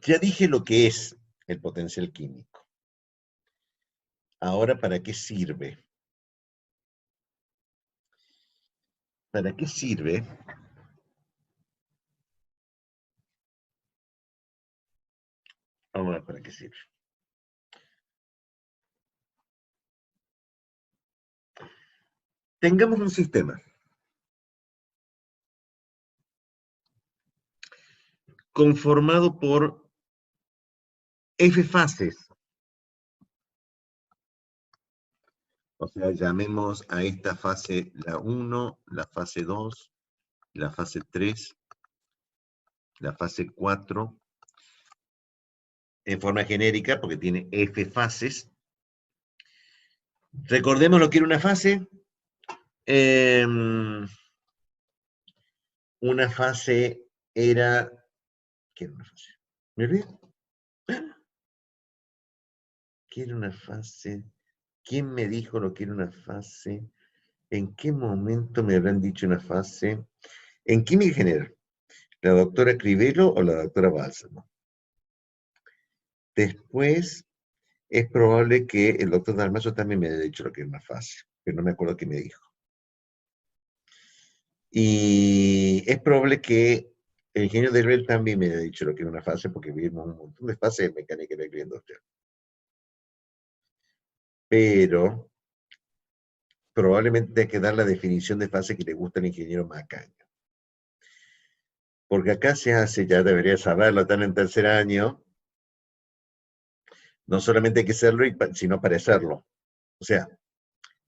Ya dije lo que es el potencial químico. Ahora, ¿para qué sirve? ¿Para qué sirve? Vamos a ver para qué sirve. Tengamos un sistema conformado por F fases. O sea, llamemos a esta fase la 1, la fase 2, la fase 3, la fase 4, en forma genérica, porque tiene F fases. Recordemos lo que era una fase. Una fase era... ¿Qué era una fase? ¿Me olvidé? ¿Qué era una fase? ¿Quién me dijo lo que era una fase? ¿En qué momento me habrán dicho una fase? En química general, ¿la doctora Crivelo o la doctora Bálsamo? Después, es probable que el doctor Dalmaso también me haya dicho lo que era una fase, pero no me acuerdo qué me dijo. Y es probable que el ingeniero Delbel también me haya dicho lo que era una fase, porque vimos un montón de fases de mecánica eléctrica industrial. Pero probablemente hay que dar la definición de fase que le gusta al ingeniero Macaño. Porque acá se hace, ya debería saberlo, están en tercer año, no solamente hay que serlo, sino parecerlo. O sea,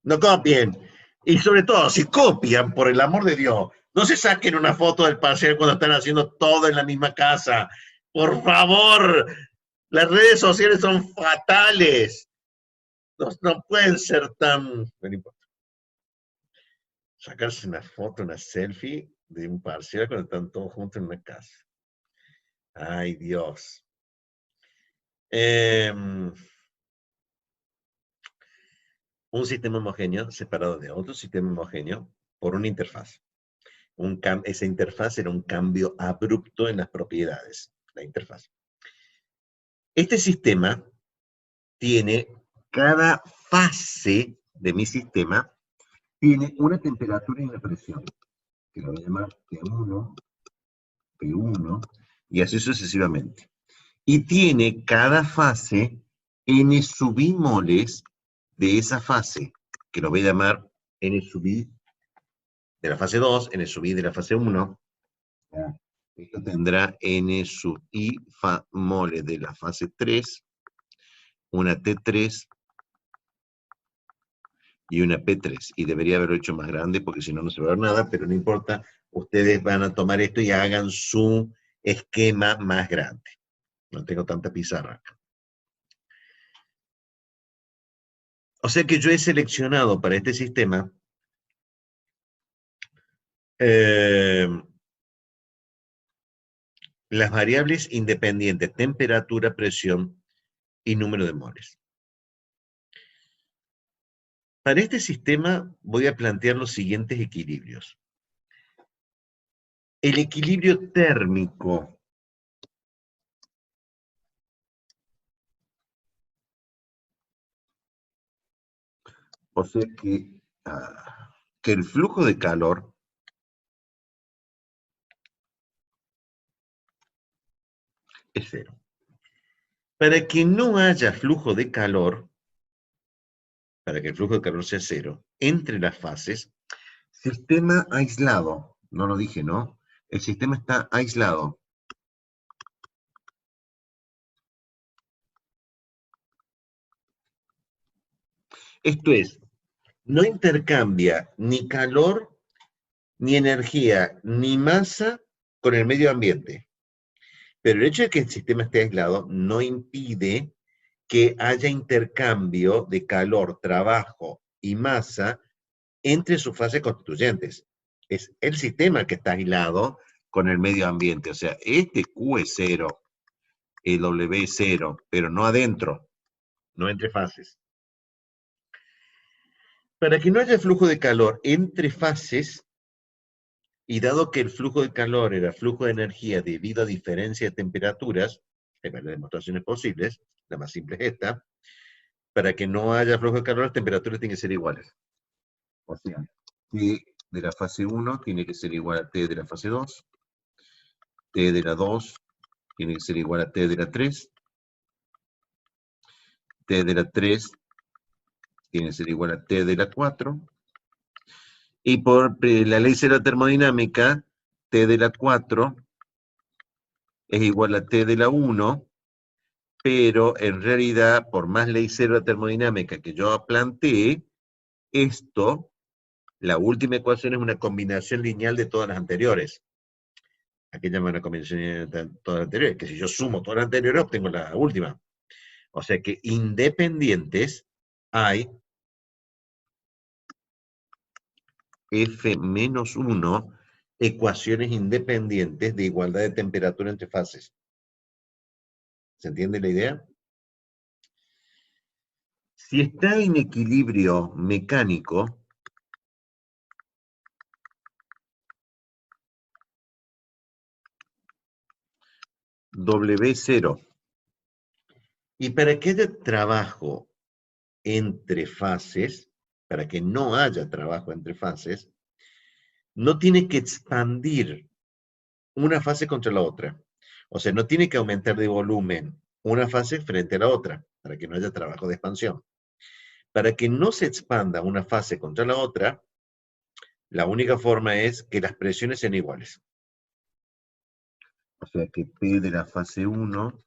no copien. Y sobre todo, si copian, por el amor de Dios, no se saquen una foto del parcial cuando están haciendo todo en la misma casa. Por favor, las redes sociales son fatales. No pueden ser tan... No importa. Sacarse una foto, una selfie de un parcial cuando están todos juntos en una casa. Ay, Dios. Un sistema homogéneo separado de otro sistema homogéneo por una interfaz. Esa interfaz era un cambio abrupto en las propiedades, la interfaz. Este sistema tiene, cada fase de mi sistema tiene una temperatura y una presión, que lo voy a llamar T1, P1, y así sucesivamente. Y tiene cada fase n subimoles de esa fase, que lo voy a llamar n sub i de la fase 2, n sub i de la fase 1. Esto tendrá n sub i moles de la fase 3, una T3 y una P3. Y debería haberlo hecho más grande porque si no, no se va a ver nada, pero no importa. Ustedes van a tomar esto y hagan su esquema más grande. No tengo tanta pizarra acá. O sea que yo he seleccionado para este sistema las variables independientes, temperatura, presión y número de moles. Para este sistema voy a plantear los siguientes equilibrios. El equilibrio térmico. O sea que el flujo de calor es cero. Para que no haya flujo de calor, para que el flujo de calor sea cero, entre las fases, sistema aislado. No lo dije, ¿no? El sistema está aislado. Esto es, no intercambia ni calor, ni energía, ni masa con el medio ambiente. Pero el hecho de que el sistema esté aislado no impide que haya intercambio de calor, trabajo y masa entre sus fases constituyentes. Es el sistema que está aislado con el medio ambiente. O sea, este Q es cero, el W es cero, pero no adentro, no entre fases. Para que no haya flujo de calor entre fases, y dado que el flujo de calor era flujo de energía debido a diferencia de temperaturas, Hay varias demostraciones posibles, la más simple es esta. Para que no haya flujo de calor, las temperaturas tienen que ser iguales. O sea, T de la fase 1 tiene que ser igual a T de la fase 2, T de la 2 tiene que ser igual a T de la 3, T de la 3 tiene que ser igual a T de la 4, y por la ley cero de termodinámica, T de la 4 es igual a T de la 1, pero en realidad, por más ley cero de termodinámica que yo planteé, esto, la última ecuación es una combinación lineal de todas las anteriores. Aquí llama una combinación lineal de todas las anteriores, que si yo sumo todas las anteriores, obtengo la última. O sea que independientes hay F-1 ecuaciones independientes de igualdad de temperatura entre fases. ¿Se entiende la idea? Si está en equilibrio mecánico, W0. Y para que haya trabajo entre fases, para que no haya trabajo entre fases, no tiene que expandir una fase contra la otra. O sea, no tiene que aumentar de volumen una fase frente a la otra, para que no haya trabajo de expansión. Para que no se expanda una fase contra la otra, la única forma es que las presiones sean iguales. O sea que P de la fase 1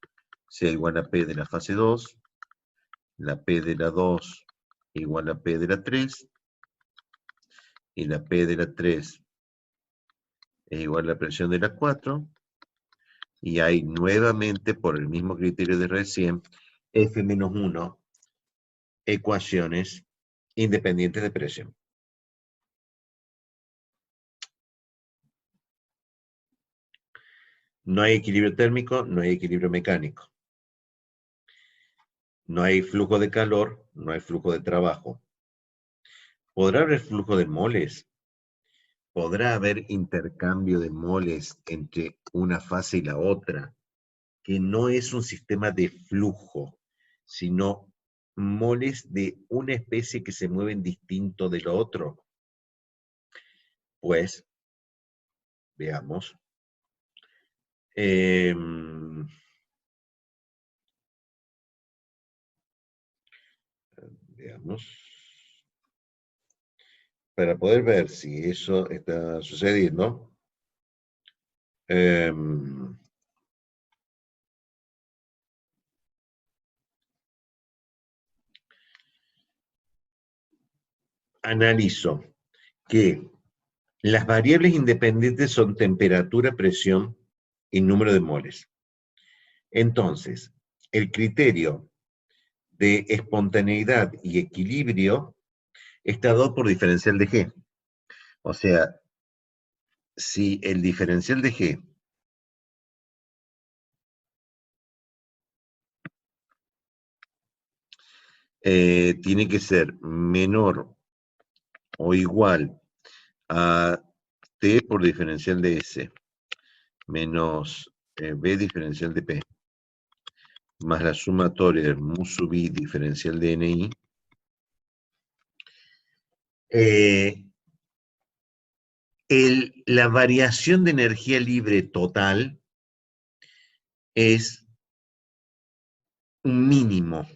sea igual a P de la fase 2, la P de la 2 igual a P de la 3, y la P de la 3 es igual a la presión de la 4, y hay nuevamente, por el mismo criterio de recién, F-1 ecuaciones independientes de presión. No hay equilibrio térmico, no hay equilibrio mecánico. No hay flujo de calor, no hay flujo de trabajo. ¿Podrá haber flujo de moles? ¿Podrá haber intercambio de moles entre una fase y la otra? Que no es un sistema de flujo, sino moles de una especie que se mueven distinto de lo otro. Pues, veamos. Veamos. Para poder ver si eso está sucediendo, analizo que las variables independientes son temperatura, presión y número de moles. Entonces, el criterio de espontaneidad y equilibrio está dado por diferencial de G. O sea, si el diferencial de G tiene que ser menor o igual a T por diferencial de S menos B diferencial de P más la sumatoria del mu sub I diferencial de NI, la variación de energía libre total es un mínimo.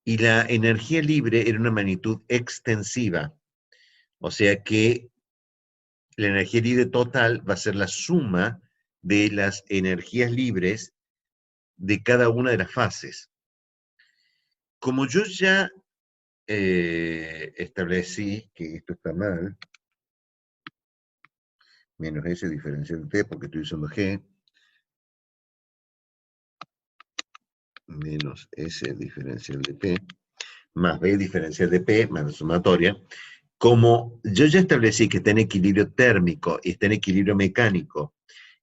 Y la energía libre era una magnitud extensiva. O sea que la energía libre total va a ser la suma de las energías libres de cada una de las fases. Como yo ya establecí que esto está mal, menos S diferencial de T, porque estoy usando G, menos S diferencial de P, más B diferencial de P, más la sumatoria. Como yo ya establecí que está en equilibrio térmico y está en equilibrio mecánico,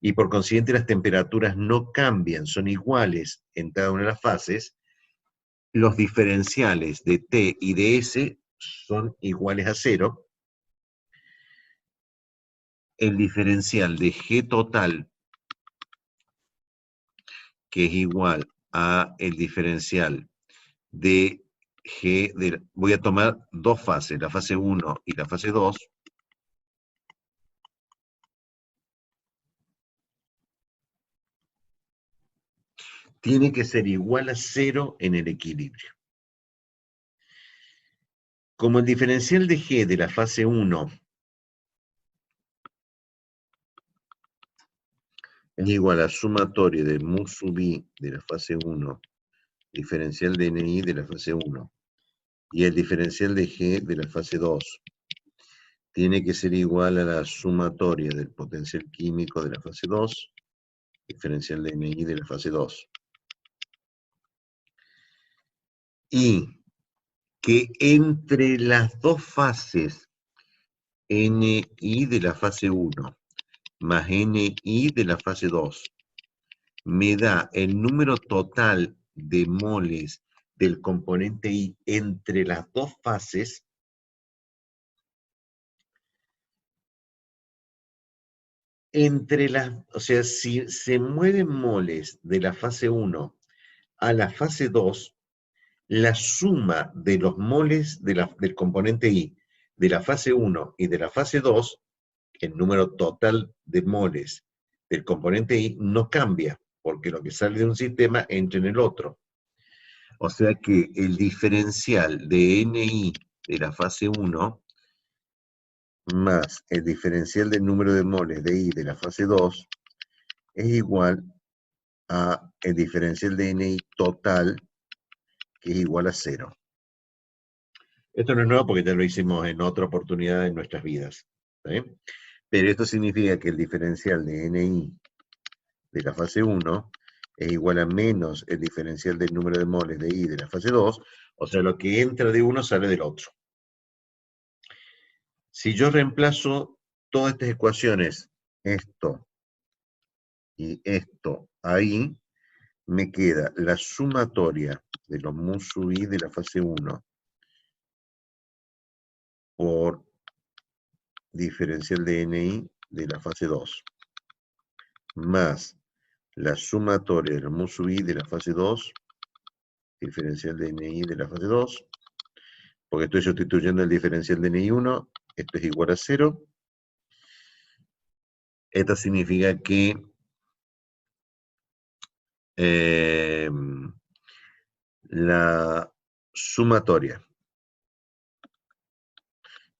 y por consiguiente las temperaturas no cambian, son iguales en cada una de las fases, los diferenciales de T y de S son iguales a 0. El diferencial de G total, que es igual a el diferencial de G, voy a tomar dos fases, la fase 1 y la fase 2, tiene que ser igual a 0 en el equilibrio. Como el diferencial de G de la fase 1 es igual a sumatorio de mu sub i de la fase 1, diferencial de ni de la fase 1, y el diferencial de G de la fase 2, tiene que ser igual a la sumatoria del potencial químico de la fase 2, diferencial de ni de la fase 2. Y que entre las dos fases, ni de la fase 1 más ni de la fase 2, me da el número total de moles del componente I entre las dos fases, o sea, si se mueven moles de la fase 1 a la fase 2, la suma de los moles del componente I de la fase 1 y de la fase 2, el número total de moles del componente I, no cambia, porque lo que sale de un sistema entra en el otro. O sea que el diferencial de Ni de la fase 1 más el diferencial del número de moles de I de la fase 2 es igual a el diferencial de Ni total, que es igual a 0. Esto no es nuevo porque ya lo hicimos en otra oportunidad en nuestras vidas, ¿sí? Pero esto significa que el diferencial de Ni de la fase 1 es igual a menos el diferencial del número de moles de I de la fase 2, o sea, lo que entra de uno sale del otro. Si yo reemplazo todas estas ecuaciones, esto y esto ahí, me queda la sumatoria de los mu sub i de la fase 1 por diferencial de Ni de la fase 2, más la sumatoria de los mu sub i de la fase 2, diferencial de Ni de la fase 2, porque estoy sustituyendo el diferencial de Ni1, esto es igual a 0. Esto significa que la sumatoria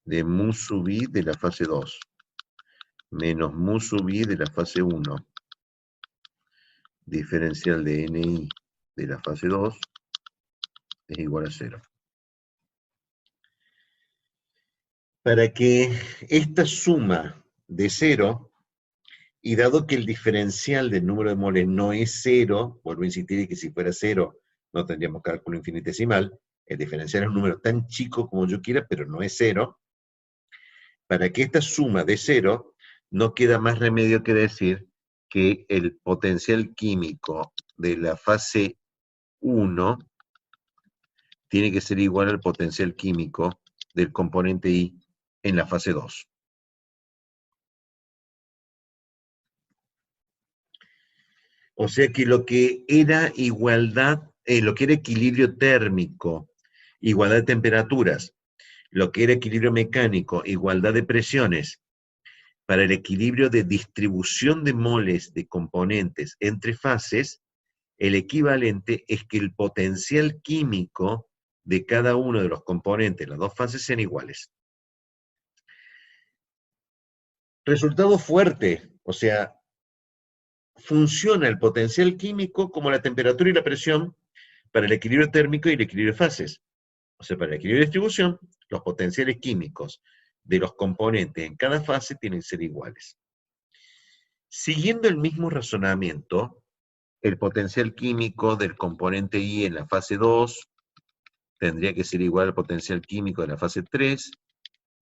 de mu sub i de la fase 2 menos mu sub i de la fase 1, diferencial de Ni de la fase 2, es igual a 0. Para que esta suma de 0, y dado que el diferencial del número de moles no es 0, vuelvo a insistir en que si fuera 0 no tendríamos cálculo infinitesimal, el diferencial es un número tan chico como yo quiera, pero no es 0. Para que esta suma de 0, no queda más remedio que decir que el potencial químico de la fase 1 tiene que ser igual al potencial químico del componente I en la fase 2. O sea que lo que era igualdad, lo que era equilibrio térmico, igualdad de temperaturas, lo que era equilibrio mecánico, igualdad de presiones, para el equilibrio de distribución de moles de componentes entre fases, el equivalente es que el potencial químico de cada uno de los componentes, las dos fases, sean iguales. Resultado fuerte, o sea, funciona el potencial químico como la temperatura y la presión para el equilibrio térmico y el equilibrio de fases. O sea, para el equilibrio de distribución, los potenciales químicos de los componentes en cada fase tienen que ser iguales. Siguiendo el mismo razonamiento, el potencial químico del componente I en la fase 2 tendría que ser igual al potencial químico de la fase 3,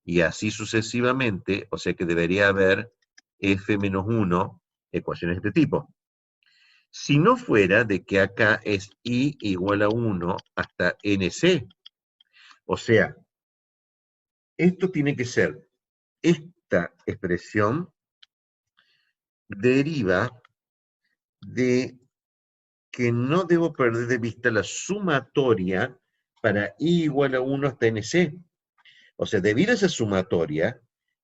y así sucesivamente, o sea que debería haber F-1 ecuaciones de este tipo. Si no fuera de que acá es I igual a 1 hasta NC. O sea, esto tiene que ser, esta expresión deriva de que no debo perder de vista la sumatoria para I igual a 1 hasta NC. O sea, debido a esa sumatoria,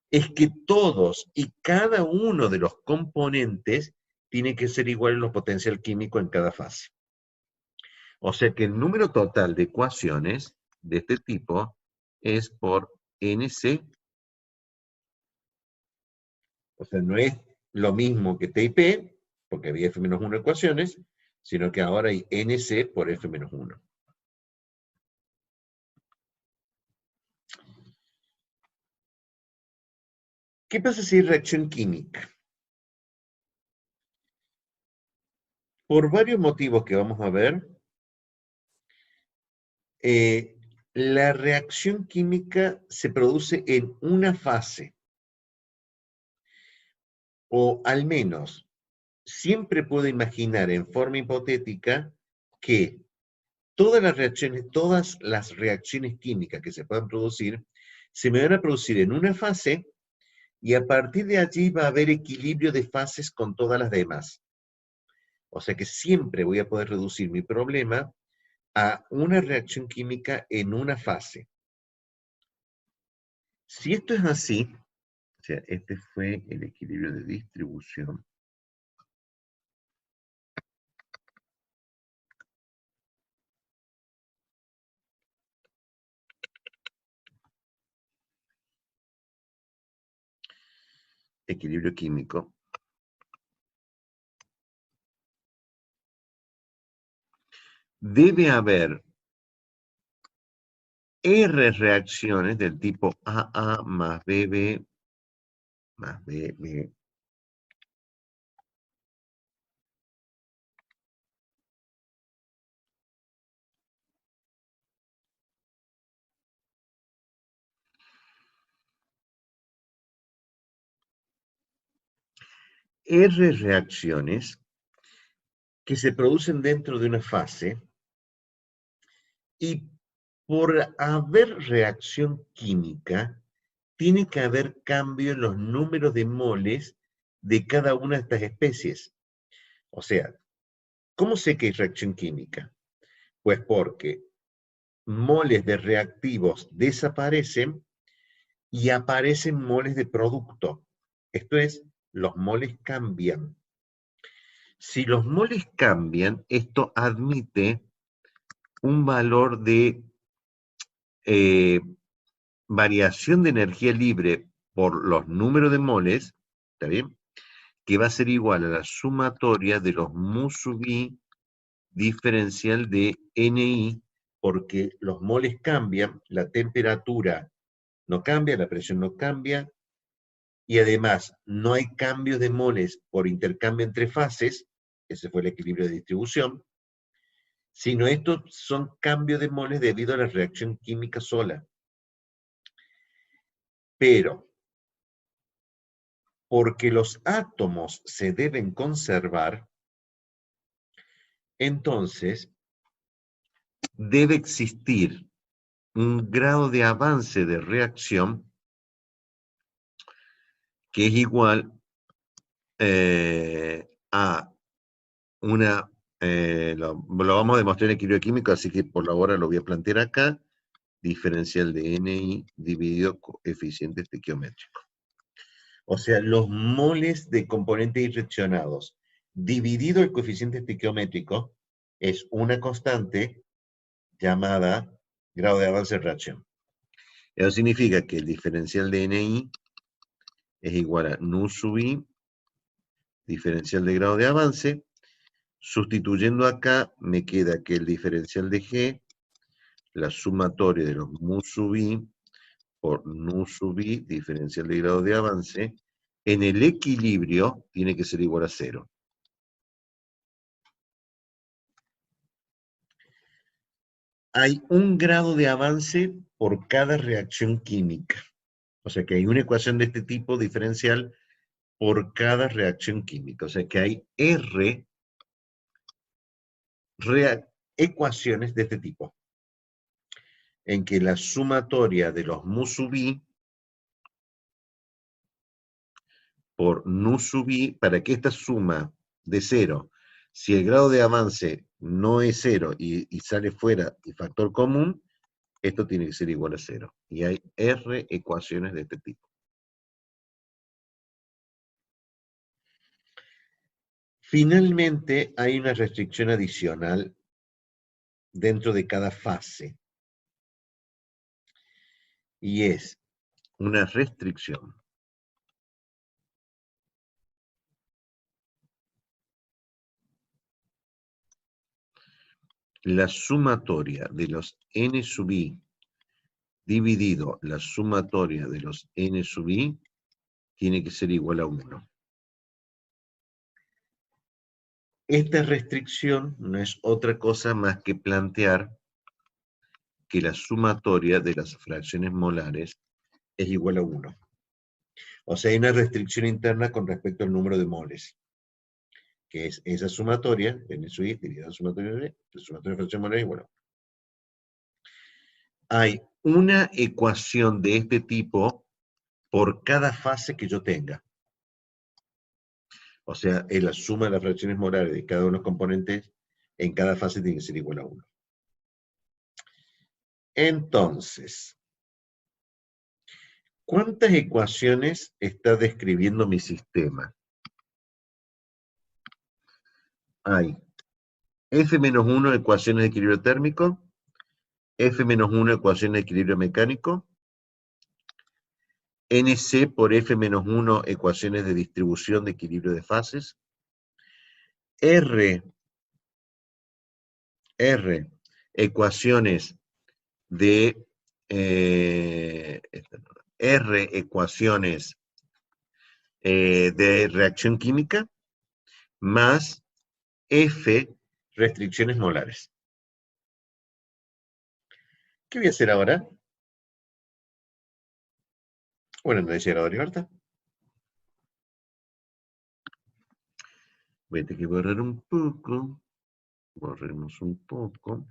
es que todos y cada uno de los componentes tiene que ser igual en los potencial químico en cada fase. O sea que el número total de ecuaciones de este tipo es por NC. O sea, no es lo mismo que T y P, porque había F-1 ecuaciones, sino que ahora hay NC por F-1. ¿Qué pasa si hay reacción química? Por varios motivos que vamos a ver, la reacción química se produce en una fase, o al menos siempre puedo imaginar en forma hipotética que todas las reacciones químicas que se puedan producir, se me van a producir en una fase y a partir de allí va a haber equilibrio de fases con todas las demás. O sea que siempre voy a poder reducir mi problema a una reacción química en una fase. Si esto es así, o sea, este fue el equilibrio de distribución. Equilibrio químico. Debe haber R reacciones del tipo AA más BB más BB. R reacciones que se producen dentro de una fase y por haber reacción química, tiene que haber cambio en los números de moles de cada una de estas especies. O sea, ¿cómo sé que hay reacción química? Pues porque moles de reactivos desaparecen y aparecen moles de producto. Esto es, los moles cambian. Si los moles cambian, esto admite un valor de variación de energía libre por los números de moles, ¿está bien? Que va a ser igual a la sumatoria de los mu sub i diferencial de Ni, porque los moles cambian, la temperatura no cambia, la presión no cambia, y además no hay cambios de moles por intercambio entre fases, ese fue el equilibrio de distribución, sino estos son cambios de moles debido a la reacción química sola. Pero, porque los átomos se deben conservar, entonces debe existir un grado de avance de reacción que es igual a una, lo vamos a demostrar en equilibrio químico, así que por ahora lo voy a plantear acá, diferencial de Ni dividido coeficiente estequiométrico. O sea, los moles de componentes direccionados dividido el coeficiente estequiométrico es una constante llamada grado de avance de reacción. Eso significa que el diferencial de Ni es igual a nu sub i, diferencial de grado de avance. Sustituyendo acá, me queda que el diferencial de G, la sumatoria de los mu sub i por nu sub i, diferencial de grado de avance, en el equilibrio tiene que ser igual a 0. Hay un grado de avance por cada reacción química. O sea que hay una ecuación de este tipo diferencial por cada reacción química. O sea que hay R ecuaciones de este tipo, en que la sumatoria de los mu sub i por nu sub i, para que esta suma de 0, si el grado de avance no es 0 y sale fuera y factor común, esto tiene que ser igual a 0. Y hay R ecuaciones de este tipo. Finalmente, hay una restricción adicional dentro de cada fase. Y es una restricción la sumatoria de los n sub i dividido la sumatoria de los n sub i tiene que ser igual a 1. Esta restricción no es otra cosa más que plantear que la sumatoria de las fracciones molares es igual a 1. O sea, hay una restricción interna con respecto al número de moles, que es esa sumatoria, n sub i dividida la sumatoria de fracciones molares igual a 1. Hay una ecuación de este tipo por cada fase que yo tenga. O sea, es la suma de las fracciones molares de cada uno de los componentes en cada fase tiene que ser igual a 1. Entonces, ¿cuántas ecuaciones está describiendo mi sistema? Hay F-1 ecuaciones de equilibrio térmico, F-1 ecuaciones de equilibrio mecánico, NC por F-1 ecuaciones de distribución de equilibrio de fases, R ecuaciones de R ecuaciones de reacción química, más F restricciones molares. ¿Qué voy a hacer ahora? Bueno, no he llegado a libertad. Voy a tener que borrar un poco. Borremos un poco.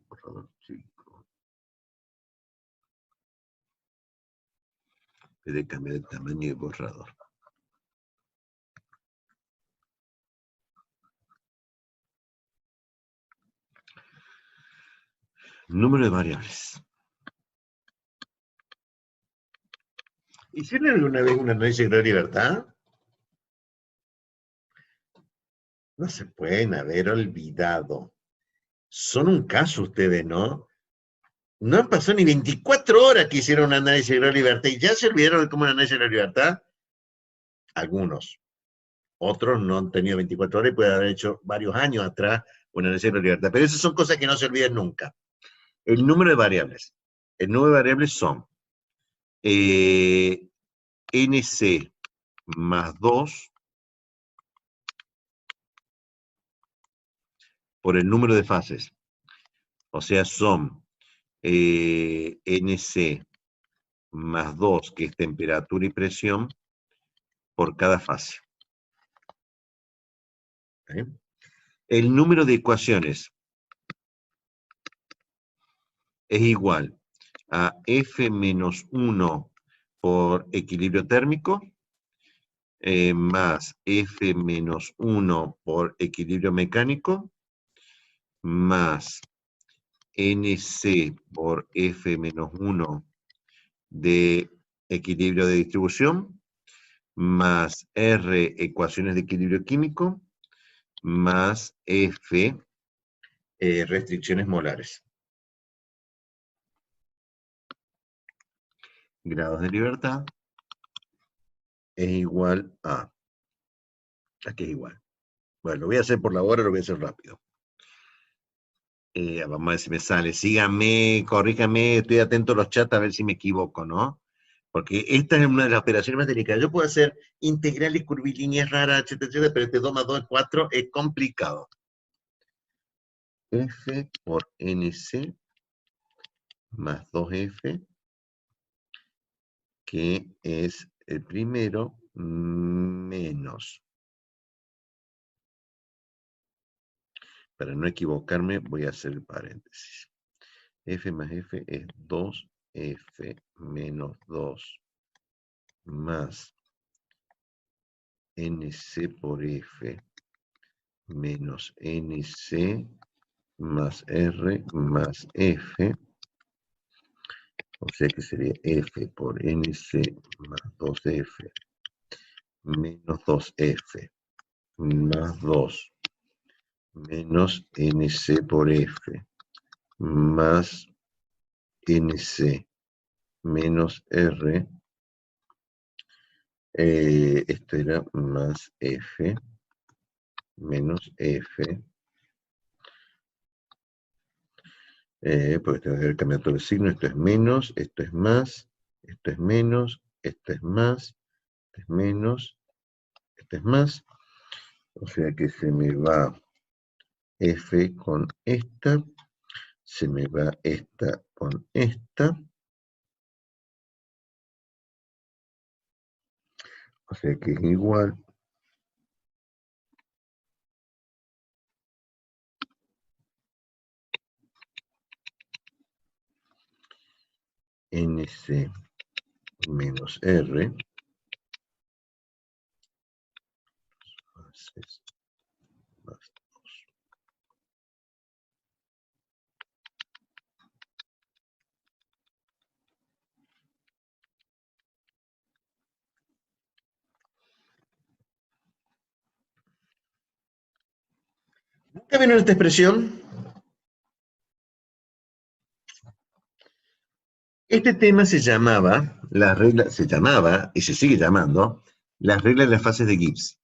Borrador chico. Voy a cambiar el tamaño de borrador. Número de variables. ¿Hicieron alguna vez un análisis de grado de libertad? No se pueden haber olvidado. Son un caso ustedes, ¿no? No han pasado ni 24 horas que hicieron un análisis de grado de libertad y ya se olvidaron de cómo un análisis de grado de libertad. Algunos. Otros no han tenido 24 horas y pueden haber hecho varios años atrás un análisis de grado de libertad. Pero esas son cosas que no se olvidan nunca. El número de variables. El número de variables son NC más 2 por el número de fases. O sea, son NC más 2, que es temperatura y presión, por cada fase. ¿Eh? El número de ecuaciones es igual a F menos 1 por equilibrio térmico, más F menos 1 por equilibrio mecánico, más NC por F menos 1 de equilibrio de distribución, más R ecuaciones de equilibrio químico, más F restricciones molares. Grados de libertad es igual a... Aquí es igual. Bueno, lo voy a hacer por la hora, lo voy a hacer rápido. Vamos a ver si me sale. Síganme, corríjanme, estoy atento a los chats a ver si me equivoco, ¿no? Porque esta es una de las operaciones más delicadas. Yo puedo hacer integrales curvilíneas raras, etcétera, etcétera, pero este 2 más 2 es 4, es complicado. F por NC más 2F, que es el primero, menos. Para no equivocarme, voy a hacer el paréntesis. F más F es 2F menos 2 más NC por F menos NC más R más F, o sea que sería F por NC más 2F menos 2F más 2 menos NC por F más NC menos R, esto era más F menos F, porque tengo que haber cambiado todo el signo, esto es menos, esto es más, esto es menos, esto es más, esto es menos, esto es más, o sea que se me va F con esta, se me va esta con esta, o sea que es igual NC menos R más 2. ¿Nunca vieron esta expresión? Este tema se llamaba, se llamaba, y se sigue llamando, las reglas de las fases de Gibbs.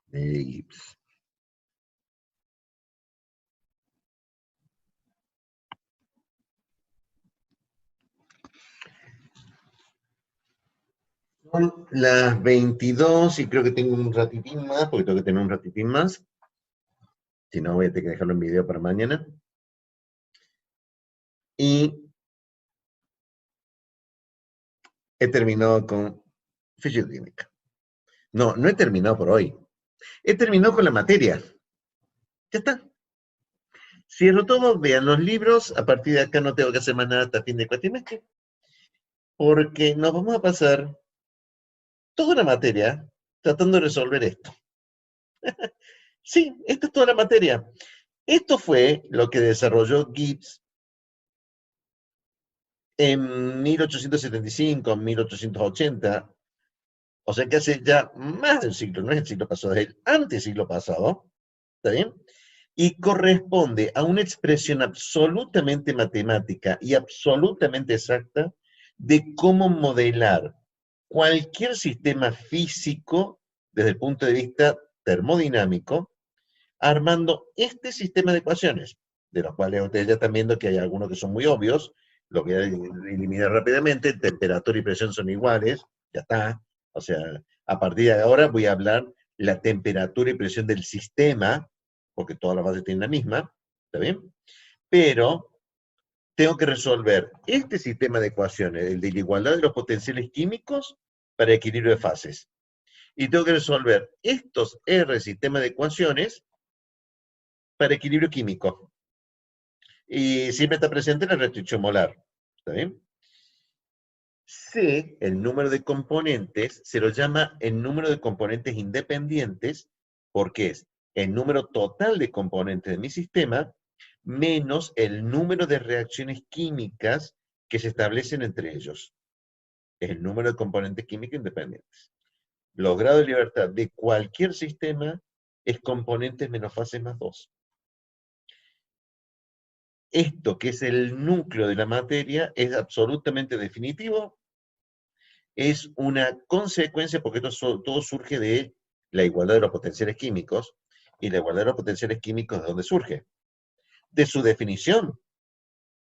De Gibbs. Son las 22 y creo que tengo un ratitín más, porque tengo que tener un ratitín más. Si no, voy a tener que dejarlo en video para mañana. Y he terminado con fisioquímica. No, no he terminado por hoy. He terminado con la materia. Ya está. Cierro todo, vean los libros. A partir de acá no tengo que hacer más nada hasta fin de cuatrimestre. Porque nos vamos a pasar toda la materia tratando de resolver esto. Sí, esta es toda la materia. Esto fue lo que desarrolló Gibbs en 1875, 1880, o sea que hace ya más de un siglo, no es el siglo pasado, es el antesiglo pasado, ¿está bien? Y corresponde a una expresión absolutamente matemática y absolutamente exacta de cómo modelar cualquier sistema físico desde el punto de vista termodinámico, armando este sistema de ecuaciones, de los cuales ustedes ya están viendo que hay algunos que son muy obvios, lo voy a eliminar rápidamente, temperatura y presión son iguales, ya está, o sea, a partir de ahora voy a hablar la temperatura y presión del sistema, porque todas las bases tienen la misma, ¿está bien? Pero tengo que resolver este sistema de ecuaciones, el de la igualdad de los potenciales químicos para equilibrio de fases. Y tengo que resolver estos R sistemas de ecuaciones para equilibrio químico. Y siempre está presente la restricción molar. ¿Está bien? C, el número de componentes, se lo llama el número de componentes independientes, porque es el número total de componentes de mi sistema menos el número de reacciones químicas que se establecen entre ellos. Es el número de componentes químicos independientes. Los grados de libertad de cualquier sistema es componentes menos fase más 2. Esto, que es el núcleo de la materia, es absolutamente definitivo, es una consecuencia, porque esto todo surge de la igualdad de los potenciales químicos, y la igualdad de los potenciales químicos, ¿de dónde surge? De su definición.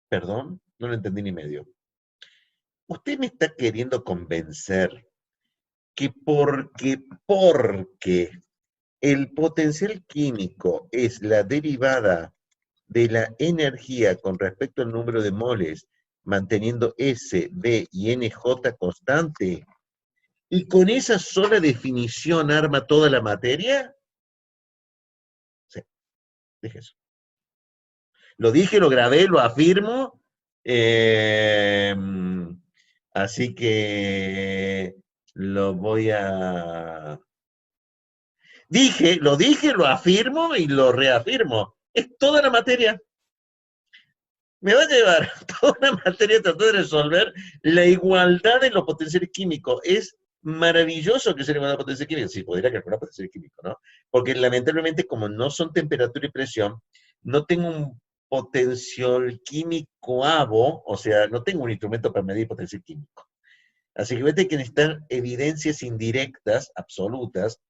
Perdón, no lo entendí ni medio. Usted me está queriendo convencer que porque el potencial químico es la derivada de la energía con respecto al número de moles, manteniendo S, B y NJ constante, y con esa sola definición arma toda la materia. Sí. Dije eso. Lo dije, lo grabé, lo afirmo. eh, Así que lo voy a... dije, lo afirmo y lo reafirmo. Es toda la materia. Me va a llevar toda la materia a tratar de resolver la igualdad de los potenciales químicos. Es maravilloso que sea la igualdad de potenciales químicos. Si podría calcular potenciales químicos, ¿no? Porque lamentablemente, como no son temperatura y presión, no tengo un potencial químico abo, o sea, no tengo un instrumento para medir potencial químico. Así que vete que necesitar evidencias indirectas, absolutas,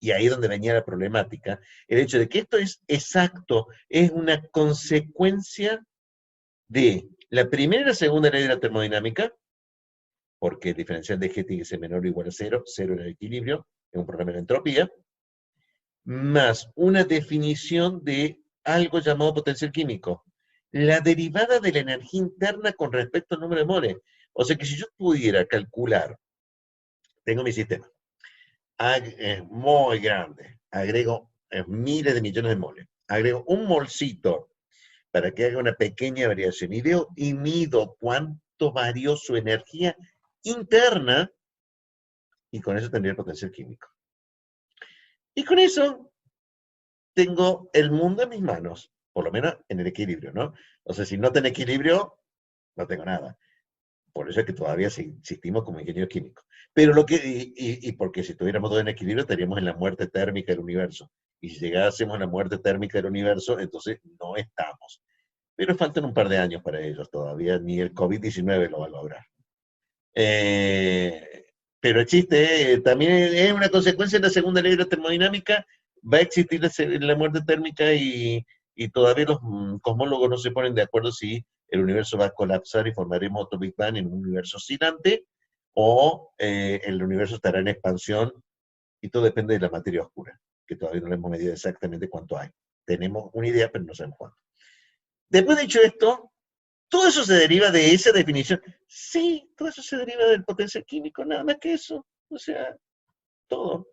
y ahí es donde venía la problemática, el hecho de que esto es exacto, es una consecuencia de la primera y la segunda ley de la termodinámica, porque el diferencial de G tiene que ser menor o igual a cero, cero en el equilibrio, es un problema de entropía, más una definición de algo llamado potencial químico, la derivada de la energía interna con respecto al número de moles. O sea que si yo pudiera calcular, tengo mi sistema, es muy grande, agrego miles de millones de moles, agrego un molcito para que haga una pequeña variación y veo y mido cuánto varió su energía interna y con eso tendría el potencial químico. Y con eso tengo el mundo en mis manos, por lo menos en el equilibrio, ¿no? O sea, si no tengo equilibrio, no tengo nada. Por eso es que todavía existimos como ingenieros químicos. Pero y porque si tuviéramos todo en equilibrio, estaríamos en la muerte térmica del universo. Y si llegásemos a la muerte térmica del universo, entonces no estamos. Pero faltan un par de años para ellos todavía, ni el COVID-19 lo va a lograr. Eh, pero existe, también es una consecuencia de la segunda ley de la termodinámica, va a existir la muerte térmica y todavía los cosmólogos no se ponen de acuerdo si el universo va a colapsar y formaremos otro Big Bang en un universo oscilante o el universo estará en expansión y todo depende de la materia oscura, que todavía no le hemos medido exactamente cuánto hay. Tenemos una idea, pero no sabemos cuánto. Después de dicho esto, todo eso se deriva de esa definición. Sí, todo eso se deriva del potencial químico, nada más que eso. O sea, todo.